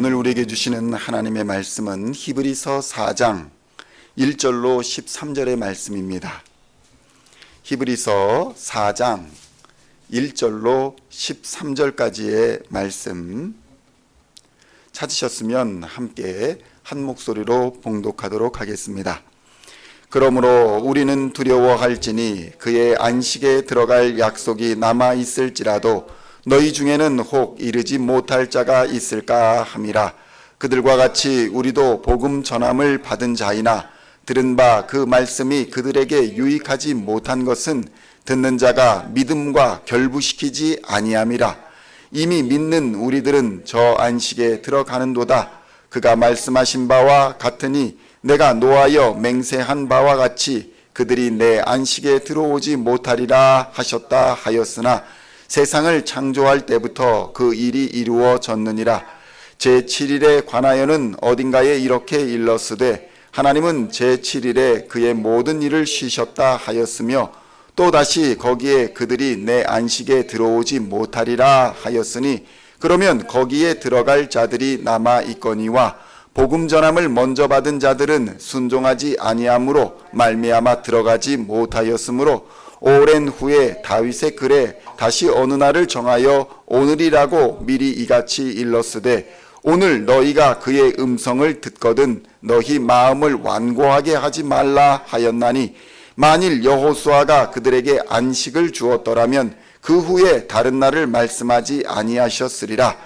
오늘 우리에게 주시는 하나님의 말씀은 히브리서 4장 1절로 13절의 말씀입니다. 히브리서 4장 1절로 13절까지의 말씀 찾으셨으면 함께 한 목소리로 봉독하도록 하겠습니다. 그러므로 우리는 두려워할지니 그의 안식에 들어갈 약속이 남아 있을지라도 너희 중에는 혹 이르지 못할 자가 있을까 함이라. 그들과 같이 우리도 복음 전함을 받은 자이나 들은 바 그 말씀이 그들에게 유익하지 못한 것은 듣는 자가 믿음과 결부시키지 아니함이라. 이미 믿는 우리들은 저 안식에 들어가는도다. 그가 말씀하신 바와 같으니 내가 노하여 맹세한 바와 같이 그들이 내 안식에 들어오지 못하리라 하셨다 하였으나 세상을 창조할 때부터 그 일이 이루어졌느니라. 제7일에 관하여는 어딘가에 이렇게 일렀으되 하나님은 제7일에 그의 모든 일을 쉬셨다 하였으며 또다시 거기에 그들이 내 안식에 들어오지 못하리라 하였으니 그러면 거기에 들어갈 자들이 남아 있거니와 복음 전함을 먼저 받은 자들은 순종하지 아니함으로 말미암아 들어가지 못하였으므로 오랜 후에 다윗의 글에 다시 어느 날을 정하여 오늘이라고 미리 이같이 일렀으되 오늘 너희가 그의 음성을 듣거든 너희 마음을 완고하게 하지 말라 하였나니 만일 여호수아가 그들에게 안식을 주었더라면 그 후에 다른 날을 말씀하지 아니하셨으리라.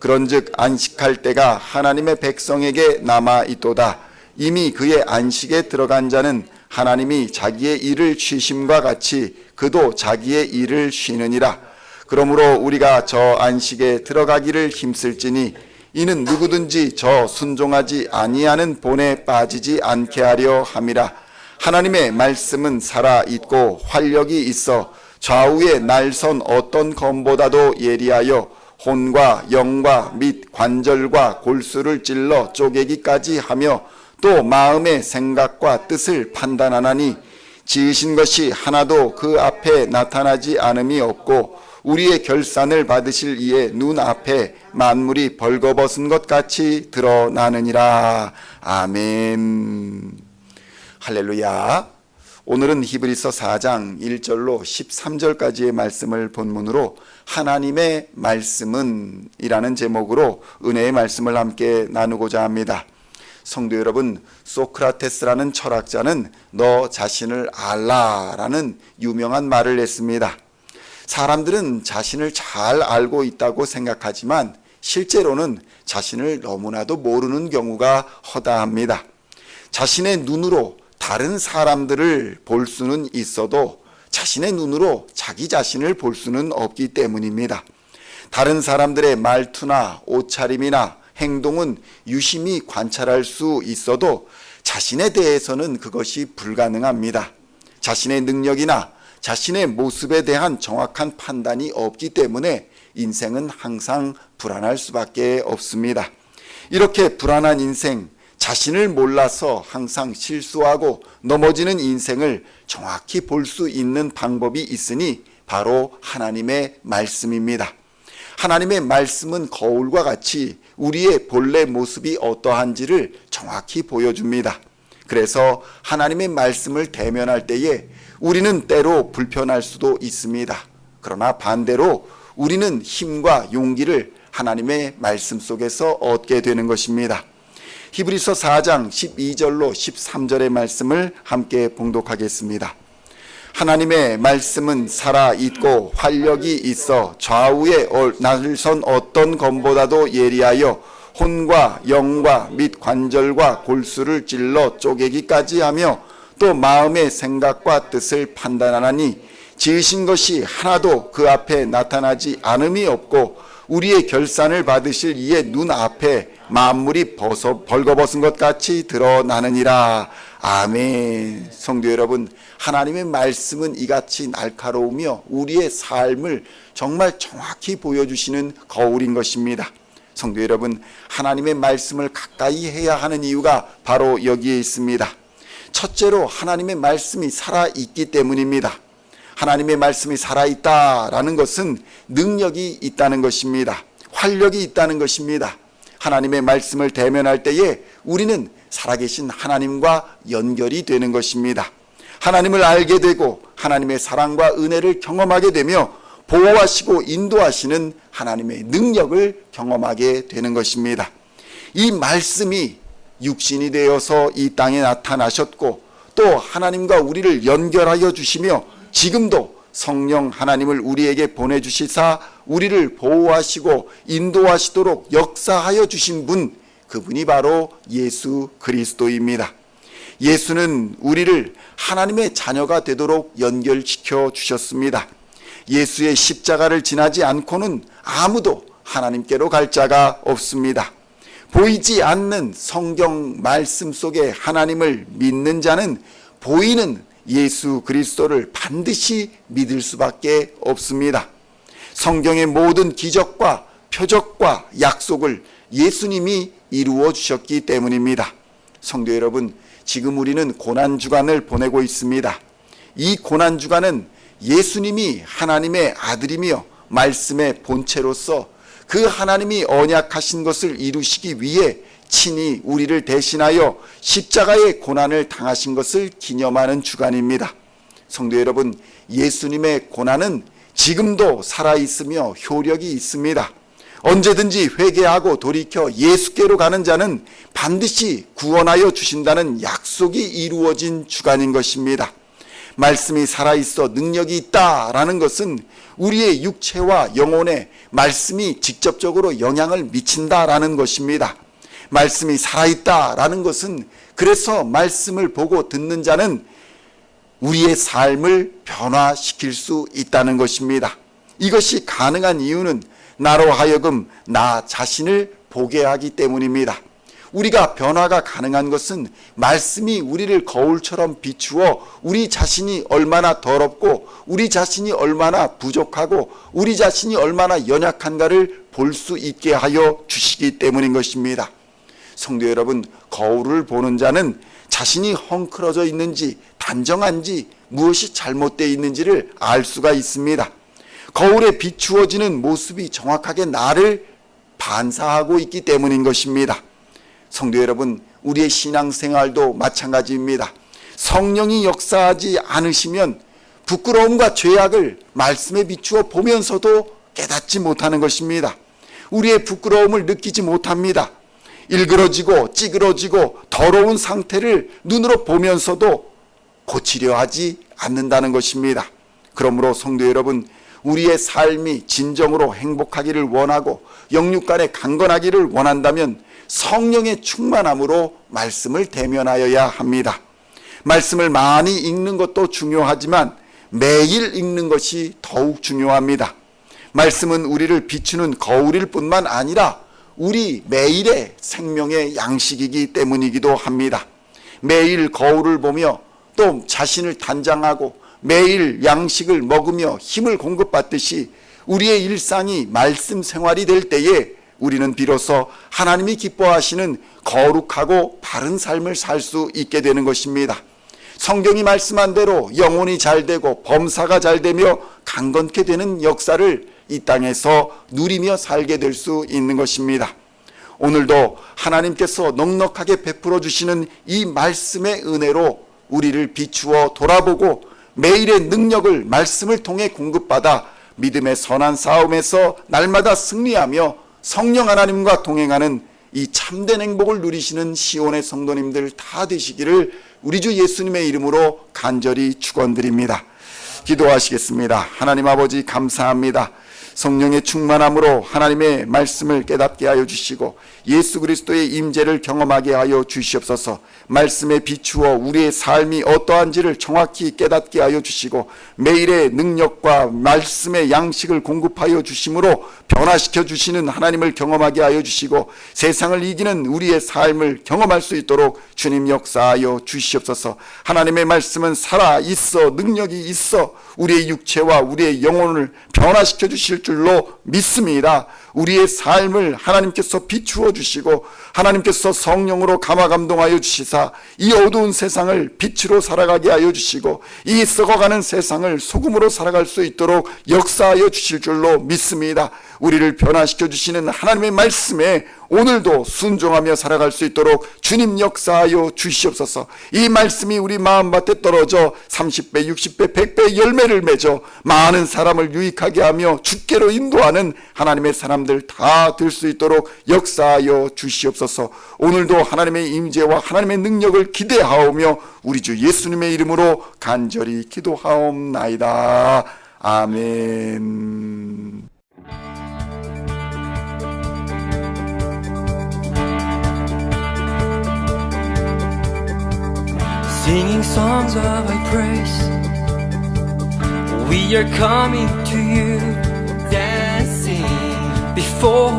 그런즉 안식할 때가 하나님의 백성에게 남아 있도다. 이미 그의 안식에 들어간 자는 하나님이 자기의 일을 쉬심과 같이 그도 자기의 일을 쉬느니라. 그러므로 우리가 저 안식에 들어가기를 힘쓸지니 이는 누구든지 저 순종하지 아니하는 본에 빠지지 않게 하려 함이라. 하나님의 말씀은 살아 있고 활력이 있어 좌우에 날선 어떤 검보다도 예리하여 혼과 영과 및 관절과 골수를 찔러 쪼개기까지 하며 또 마음의 생각과 뜻을 판단하나니 지으신 것이 하나도 그 앞에 나타나지 않음이 없고 우리의 결산을 받으실 이의 눈앞에 만물이 벌거벗은 것 같이 드러나느니라. 아멘. 할렐루야. 오늘은 히브리서 4장 1절로 13절까지의 말씀을 본문으로 하나님의 말씀은 이라는 제목으로 은혜의 말씀을 함께 나누고자 합니다. 성도 여러분, 소크라테스라는 철학자는 너 자신을 알라라는 유명한 말을 했습니다. 사람들은 자신을 잘 알고 있다고 생각하지만 실제로는 자신을 너무나도 모르는 경우가 허다합니다. 자신의 눈으로 다른 사람들을 볼 수는 있어도 자신의 눈으로 자기 자신을 볼 수는 없기 때문입니다. 다른 사람들의 말투나 옷차림이나 행동은 유심히 관찰할 수 있어도 자신에 대해서는 그것이 불가능합니다. 자신의 능력이나 자신의 모습에 대한 정확한 판단이 없기 때문에 인생은 항상 불안할 수밖에 없습니다. 이렇게 불안한 인생, 자신을 몰라서 항상 실수하고 넘어지는 인생을 정확히 볼 수 있는 방법이 있으니 바로 하나님의 말씀입니다. 하나님의 말씀은 거울과 같이 우리의 본래 모습이 어떠한지를 정확히 보여줍니다. 그래서 하나님의 말씀을 대면할 때에 우리는 때로 불편할 수도 있습니다. 그러나 반대로 우리는 힘과 용기를 하나님의 말씀 속에서 얻게 되는 것입니다. 히브리서 4장 12절로 13절의 말씀을 함께 봉독하겠습니다. 하나님의 말씀은 살아있고 활력이 있어 좌우에 날선 어떤 검보다도 예리하여 혼과 영과 및 관절과 골수를 찔러 쪼개기까지 하며 또 마음의 생각과 뜻을 판단하나니 지으신 것이 하나도 그 앞에 나타나지 않음이 없고 우리의 결산을 받으실 이의 눈앞에 만물이 벌거벗은 것 같이 드러나느니라. 아멘. 성도 여러분, 하나님의 말씀은 이같이 날카로우며 우리의 삶을 정말 정확히 보여주시는 거울인 것입니다. 성도 여러분, 하나님의 말씀을 가까이 해야 하는 이유가 바로 여기에 있습니다. 첫째로 하나님의 말씀이 살아있기 때문입니다. 하나님의 말씀이 살아있다라는 것은 능력이 있다는 것입니다. 활력이 있다는 것입니다. 하나님의 말씀을 대면할 때에 우리는 살아계신 하나님과 연결이 되는 것입니다. 하나님을 알게 되고 하나님의 사랑과 은혜를 경험하게 되며 보호하시고 인도하시는 하나님의 능력을 경험하게 되는 것입니다. 이 말씀이 육신이 되어서 이 땅에 나타나셨고 또 하나님과 우리를 연결하여 주시며 지금도 성령 하나님을 우리에게 보내주시사 우리를 보호하시고 인도하시도록 역사하여 주신 분, 그분이 바로 예수 그리스도입니다. 예수는 우리를 하나님의 자녀가 되도록 연결시켜 주셨습니다. 예수의 십자가를 지나지 않고는 아무도 하나님께로 갈 자가 없습니다. 보이지 않는 성경 말씀 속에 하나님을 믿는 자는 보이는 예수 그리스도를 반드시 믿을 수밖에 없습니다. 성경의 모든 기적과 표적과 약속을 예수님이 이루어 주셨기 때문입니다. 성도 여러분, 지금 우리는 고난주간을 보내고 있습니다. 이 고난주간은 예수님이 하나님의 아들이며 말씀의 본체로서 그 하나님이 언약하신 것을 이루시기 위해 친히 우리를 대신하여 십자가의 고난을 당하신 것을 기념하는 주간입니다. 성도 여러분, 예수님의 고난은 지금도 살아있으며 효력이 있습니다. 언제든지 회개하고 돌이켜 예수께로 가는 자는 반드시 구원하여 주신다는 약속이 이루어진 주간인 것입니다. 말씀이 살아있어 능력이 있다라는 것은 우리의 육체와 영혼에 말씀이 직접적으로 영향을 미친다라는 것입니다. 말씀이 살아있다라는 것은 그래서 말씀을 보고 듣는 자는 우리의 삶을 변화시킬 수 있다는 것입니다. 이것이 가능한 이유는 나로 하여금 나 자신을 보게 하기 때문입니다. 우리가 변화가 가능한 것은 말씀이 우리를 거울처럼 비추어 우리 자신이 얼마나 더럽고 우리 자신이 얼마나 부족하고 우리 자신이 얼마나 연약한가를 볼 수 있게 하여 주시기 때문인 것입니다. 성도 여러분, 거울을 보는 자는 자신이 헝클어져 있는지 단정한지 무엇이 잘못되어 있는지를 알 수가 있습니다. 거울에 비추어지는 모습이 정확하게 나를 반사하고 있기 때문인 것입니다. 성도 여러분, 우리의 신앙생활도 마찬가지입니다. 성령이 역사하지 않으시면 부끄러움과 죄악을 말씀에 비추어 보면서도 깨닫지 못하는 것입니다. 우리의 부끄러움을 느끼지 못합니다. 일그러지고 찌그러지고 더러운 상태를 눈으로 보면서도 고치려 하지 않는다는 것입니다. 그러므로 성도 여러분, 우리의 삶이 진정으로 행복하기를 원하고 영육간에 강건하기를 원한다면 성령의 충만함으로 말씀을 대면하여야 합니다. 말씀을 많이 읽는 것도 중요하지만 매일 읽는 것이 더욱 중요합니다. 말씀은 우리를 비추는 거울일 뿐만 아니라 우리 매일의 생명의 양식이기 때문이기도 합니다. 매일 거울을 보며 또 자신을 단장하고 매일 양식을 먹으며 힘을 공급받듯이 우리의 일상이 말씀 생활이 될 때에 우리는 비로소 하나님이 기뻐하시는 거룩하고 바른 삶을 살 수 있게 되는 것입니다. 성경이 말씀한 대로 영혼이 잘 되고 범사가 잘 되며 강건케 되는 역사를 이 땅에서 누리며 살게 될 수 있는 것입니다. 오늘도 하나님께서 넉넉하게 베풀어 주시는 이 말씀의 은혜로 우리를 비추어 돌아보고 매일의 능력을 말씀을 통해 공급받아 믿음의 선한 싸움에서 날마다 승리하며 성령 하나님과 동행하는 이 참된 행복을 누리시는 시온의 성도님들 다 되시기를 우리 주 예수님의 이름으로 간절히 축원드립니다. 기도하시겠습니다. 하나님 아버지, 감사합니다. 성령의 충만함으로 하나님의 말씀을 깨닫게 하여 주시고 예수 그리스도의 임재를 경험하게 하여 주시옵소서. 말씀에 비추어 우리의 삶이 어떠한지를 정확히 깨닫게 하여 주시고 매일의 능력과 말씀의 양식을 공급하여 주심으로 변화시켜 주시는 하나님을 경험하게 하여 주시고 세상을 이기는 우리의 삶을 경험할 수 있도록 주님 역사하여 주시옵소서. 하나님의 말씀은 살아있어 능력이 있어 우리의 육체와 우리의 영혼을 변화시켜 주실 줄로 믿습니다. 우리의 삶을 하나님께서 비추어 주시고 하나님께서 성령으로 감화 감동하여 주시사 이 어두운 세상을 빛으로 살아가게 하여 주시고 이 썩어가는 세상을 소금으로 살아갈 수 있도록 역사하여 주실 줄로 믿습니다. 우리를 변화시켜 주시는 하나님의 말씀에 오늘도 순종하며 살아갈 수 있도록 주님 역사하여 주시옵소서. 이 말씀이 우리 마음밭에 떨어져 30배, 60배, 100배 열매를 맺어 많은 사람을 유익하게 하며 주께로 인도하는 하나님의 사람들 다 될 수 있도록 역사하여 주시옵소서. 오늘도 하나님의 임재와 하나님의 능력을 기대하오며 우리 주 예수님의 이름으로 간절히 기도하옵나이다. 아멘. Singing songs of thy praise, we are coming to you, dancing before